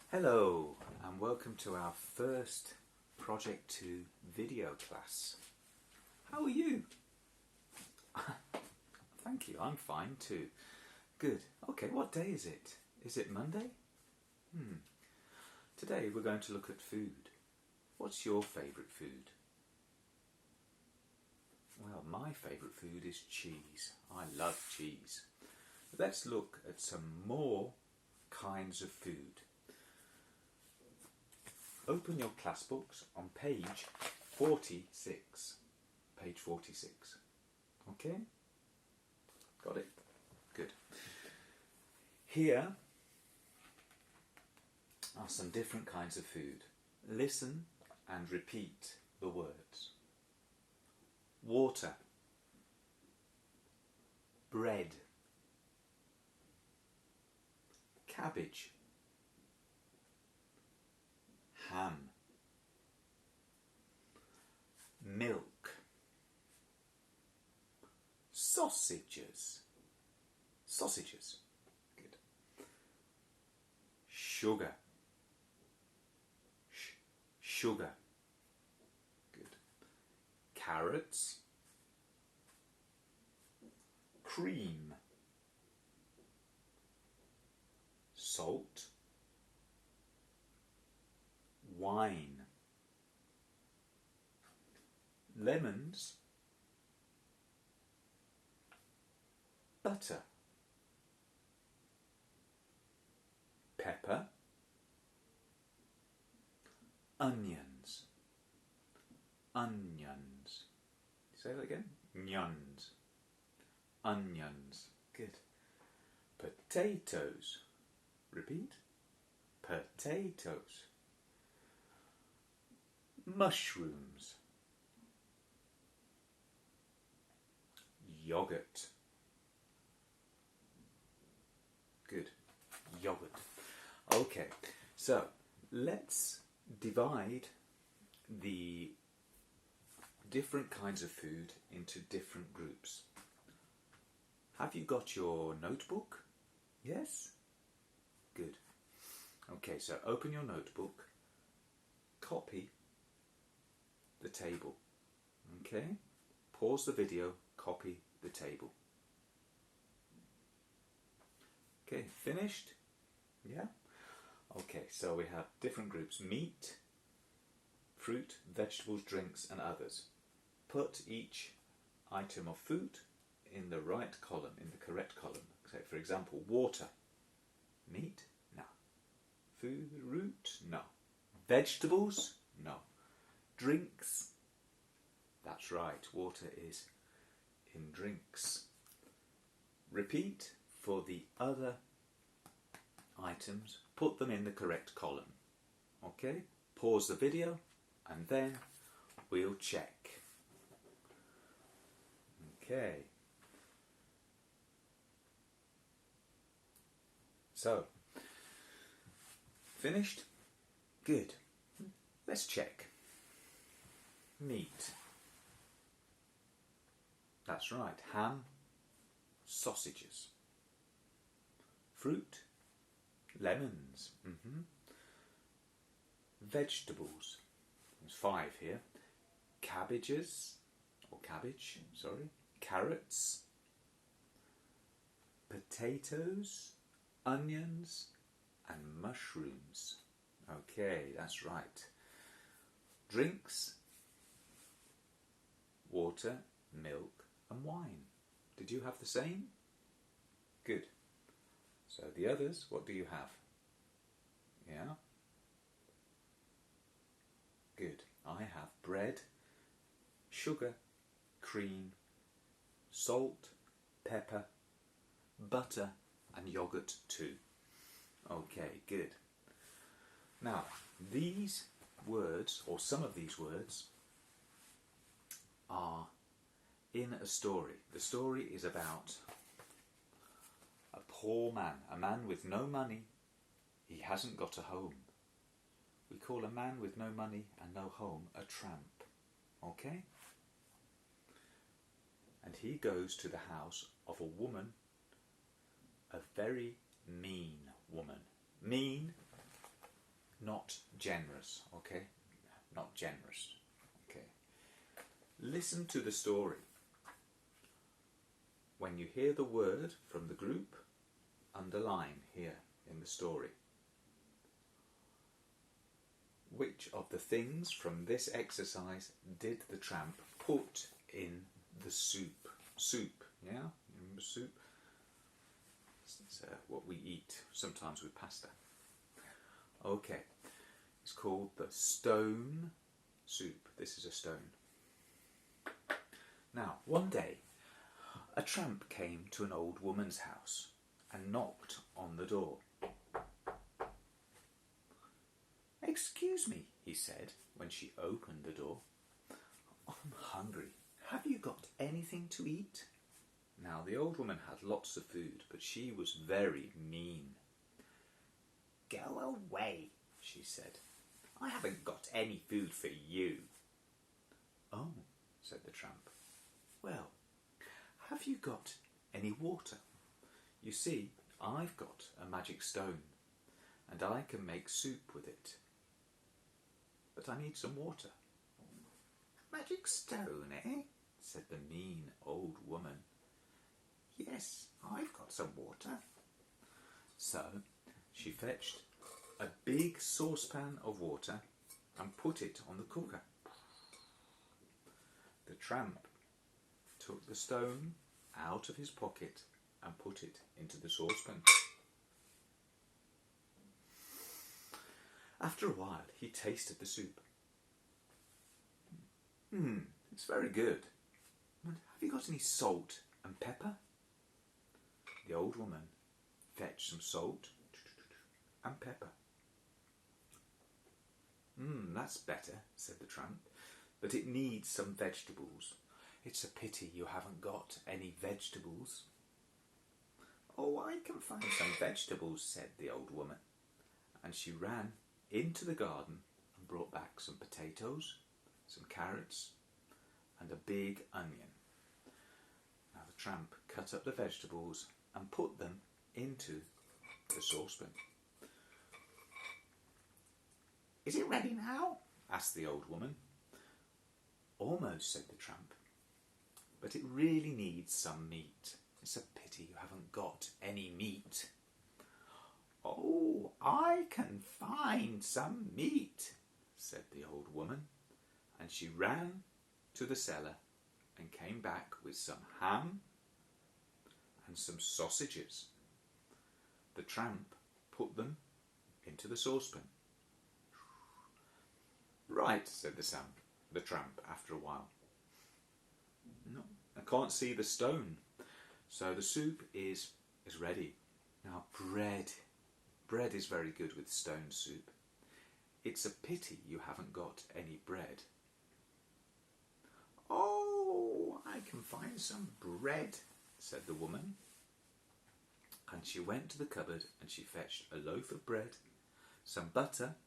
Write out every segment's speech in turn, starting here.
Hello and welcome to our first Project 2 video class. How are you? Thank you, I'm fine too. Good. Okay, what day is it? Is it Monday? Today we're going to look at food. What's your favourite food? Well, my favourite food is cheese. I love cheese. Let's look at some more kinds of food. Open your class books on page 46. Page 46. Okay? Got it? Good. Here are some different kinds of food. Listen and repeat the words. Water, bread, cabbage, ham, milk, sausages, good, sugar, sugar, good, carrots, cream, salt, wine, lemons, butter, pepper, onions, say that again, onions, good, potatoes, repeat, potatoes, mushrooms, yogurt, good, yogurt. Okay, so let's divide the different kinds of food into different groups. Have you got your notebook? Yes? Good. Okay, so open your notebook, copy the table. Okay? Pause the video, copy the table. Okay, finished? Yeah? Okay, so we have different groups: meat, fruit, vegetables, drinks, and others. Put each item of food in the right column, in the correct column. So, for example, water. Meat? No. Food? Root? No. Vegetables? No. Drinks? That's right, water is in drinks. Repeat for the other items, put them in the correct column. Okay? Pause the video and then we'll check. Okay. So, finished? Good. Let's check. Meat. That's right, ham, sausages. Fruit, lemons. Vegetables, there's 5 here. Cabbages, or cabbage, sorry. Carrots, potatoes, onions, and mushrooms. Okay, that's right. Drinks, water, milk, and wine. Did you have the same? Good. So the others, what do you have? Yeah? Good. I have bread, sugar, cream, salt, pepper, butter, and yogurt too. Okay, good. Now, these words, or some of these words, are in a story. The story is about a poor man, a man with no money. He hasn't got a home. We call a man with no money and no home a tramp. Okay? And he goes to the house of a woman, a very mean woman. Mean not generous, okay? Not generous, okay? Listen to the story. When you hear the word from the group, underline here in the story. Which of the things from this exercise did the tramp put in the soup? Soup, yeah? Remember soup? It's what we eat, sometimes with pasta. Okay, it's called the stone soup. This is a stone. Now, one day, a tramp came to an old woman's house and knocked on the door. "Excuse me," he said when she opened the door. "I'm hungry. Have you got anything to eat?" Now, the old woman had lots of food, but she was very mean. "Go away," she said. "I haven't got any food for you." "Oh," said the tramp. "Well, have you got any water? You see, I've got a magic stone, and I can make soup with it. But I need some water." "Magic stone, eh?" said the mean old woman. "Yes, I've got some water." So she fetched a big saucepan of water and put it on the cooker. The tramp took the stone out of his pocket and put it into the saucepan. After a while, he tasted the soup. It's very good. But have you got any salt and pepper?" The old woman fetched some salt and pepper. That's better," said the tramp, "but it needs some vegetables. It's a pity you haven't got any vegetables." "Oh, I can find some vegetables," said the old woman, and she ran into the garden and brought back some potatoes, some carrots, and a big onion. Now the tramp cut up the vegetables and put them into the saucepan. "Is it ready now?" asked the old woman. "Almost," said the tramp, "but it really needs some meat. It's a pity you haven't got any meat." "Oh, I can find some meat," said the old woman, and she ran to the cellar and came back with some ham and some sausages. The tramp put them into the saucepan. "Right," said the tramp after a while. "No, I can't see the stone." So the soup is ready. Now bread is very good with stone soup. It's a pity you haven't got any bread. "Oh, I can find some bread," said the woman. And she went to the cupboard and she fetched a loaf of bread, some butter,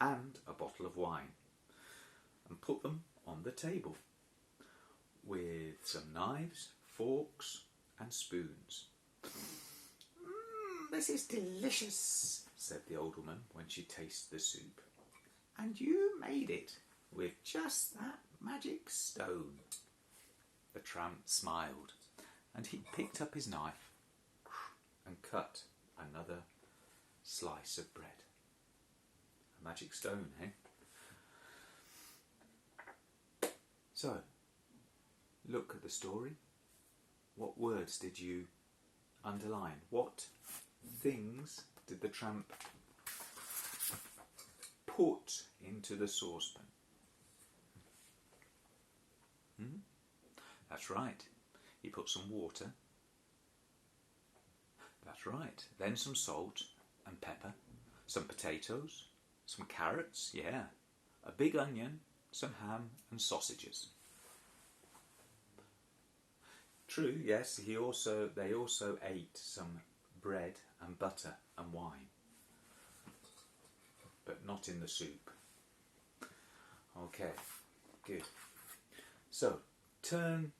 and a bottle of wine, and put them on the table with some knives, forks, and spoons. "This is delicious," said the old woman when she tasted the soup. "And you made it with just that magic stone." The tramp smiled, and he picked up his knife and cut another slice of bread. A magic stone, eh? So, look at the story. What words did you underline? What things did the tramp put into the saucepan? That's right. He put some water. That's right. Then some salt and pepper, some potatoes, some carrots, yeah, a big onion, some ham and sausages. True, yes, they also ate some bread and butter and wine, but not in the soup. Okay, good. So, turn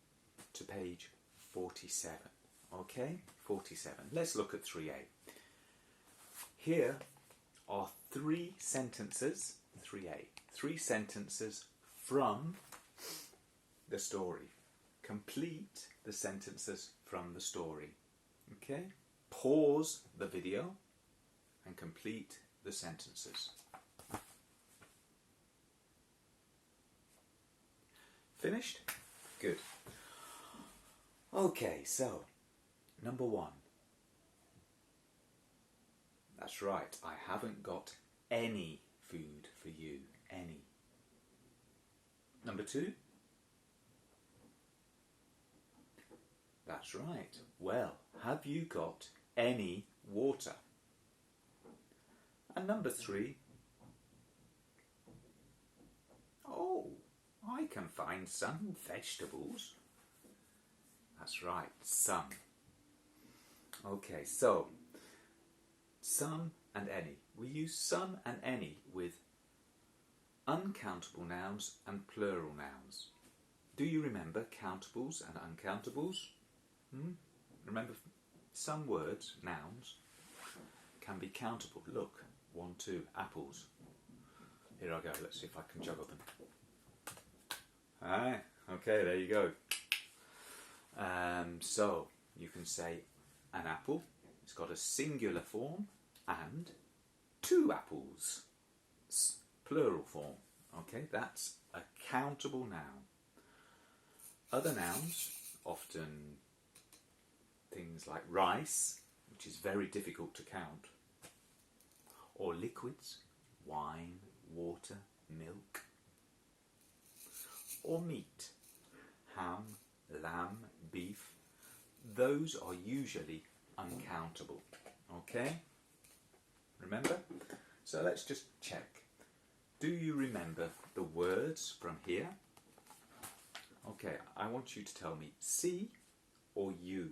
to page 47. Okay, 47. Let's look at 3A. Here are three sentences, 3A, three sentences from the story. Complete the sentences from the story. Okay? Pause the video and complete the sentences. Finished? Good. Okay, so number 1. That's right, I haven't got any food for you. Any. Number 2. That's right. Well, have you got any water? And number 3. Oh, I can find some vegetables. That's right, some. Okay, so some and any. We use some and any with uncountable nouns and plural nouns. Do you remember countables and uncountables? Remember, some words, nouns, can be countable. Look, 1, 2, apples. Here I go, let's see if I can juggle them. Aye, okay, there you go. So, you can say an apple, it's got a singular form, and 2 apples, plural form. Okay, that's a countable noun. Other nouns, often things like rice, which is very difficult to count, or liquids, wine, water, milk, or meat, ham, lamb, beef. Those are usually uncountable. Okay? Remember? So let's just check. Do you remember the words from here? Okay, I want you to tell me C or U.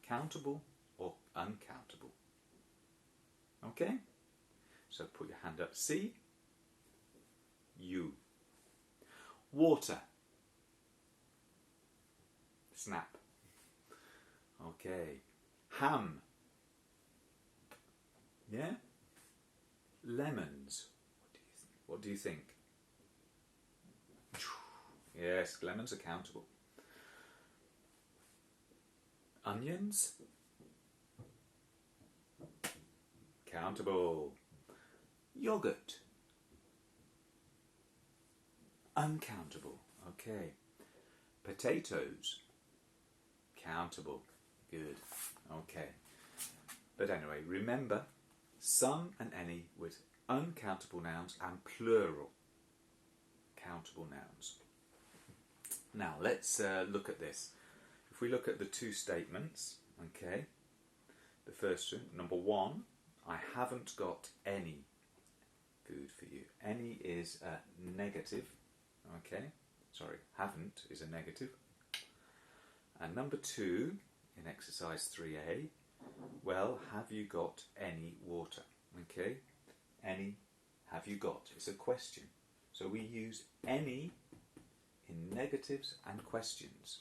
Countable or uncountable. Okay? So put your hand up. C, U. Water. Snap. Okay. Ham. Yeah? Lemons. What do you think? Yes, lemons are countable. Onions? Countable. Yogurt? Uncountable. Okay. Potatoes? Countable. Good. Okay. But anyway, remember, some and any with uncountable nouns and plural countable nouns. Now let's look at this. If we look at the 2 statements, okay, the first one, number 1, I haven't got any food for you. Any is a negative, okay, sorry, haven't is a negative. And number 2, in exercise 3A, well, have you got any water? Okay, any, have you got? It's a question. So we use any in negatives and questions.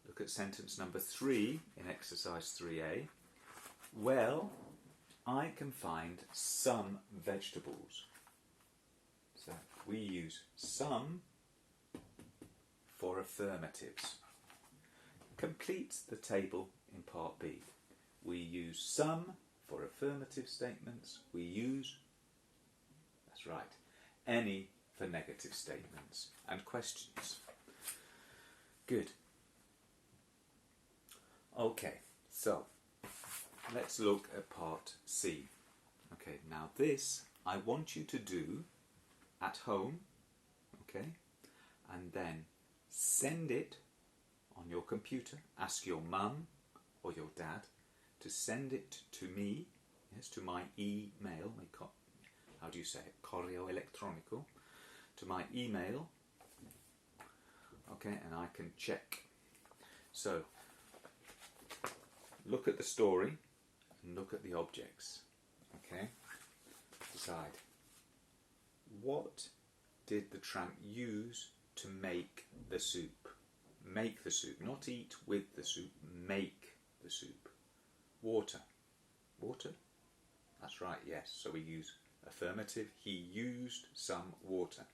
Look at sentence number 3 in exercise 3A. Well, I can find some vegetables. So we use some for affirmatives. Complete the table in part B. We use some for affirmative statements. We use, that's right, any for negative statements and questions. Good. Okay, so let's look at part C. Okay, now this I want you to do at home, okay, and then send it on your computer. Ask your mum or your dad to send it to me, yes, to my email, how do you say it, correo electronico, to my email, okay, and I can check. So, look at the story and look at the objects, okay, decide, what did the tramp use to make the soup? Make the soup, not eat with the soup, make the soup. Water. Water? That's right, yes. So we use affirmative. He used some water.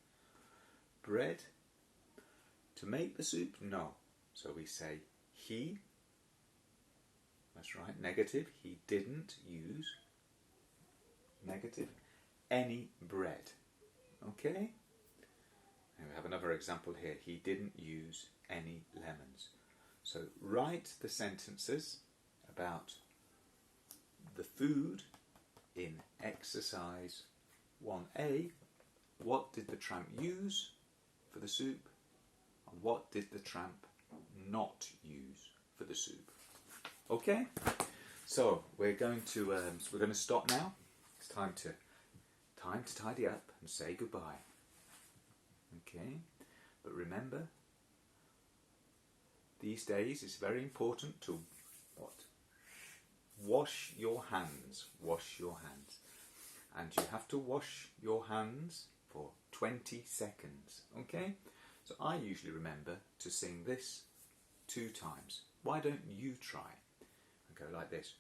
Bread? To make the soup? No. So we say he. That's right. Negative. He didn't use. Negative. Any bread. Okay? And we have another example here. He didn't use any lemons. So write the sentences about the food in exercise 1A. What did the tramp use for the soup? And what did the tramp not use for the soup? Okay? So we're going to stop now. It's time to tidy up and say goodbye. Okay? But remember, these days it's very important to what? Wash your hands. Wash your hands. And you have to wash your hands for 20 seconds. Okay? So I usually remember to sing this 2 times. Why don't you try? I go like this.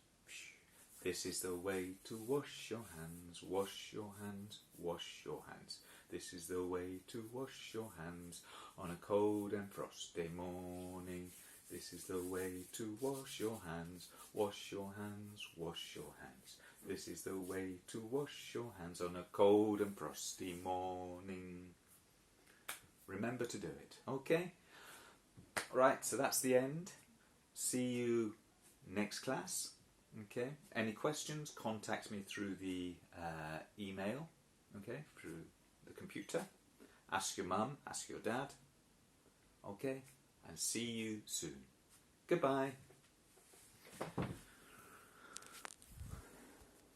This is the way to wash your hands, wash your hands, wash your hands. This is the way to wash your hands on a cold and frosty morning. This is the way to wash your hands, wash your hands, wash your hands. This is the way to wash your hands on a cold and frosty morning. Remember to do it, okay? Right, so that's the end. See you next class. Okay. Any questions? Contact me through the email. Okay, through the computer. Ask your mum. Ask your dad. Okay, and see you soon. Goodbye.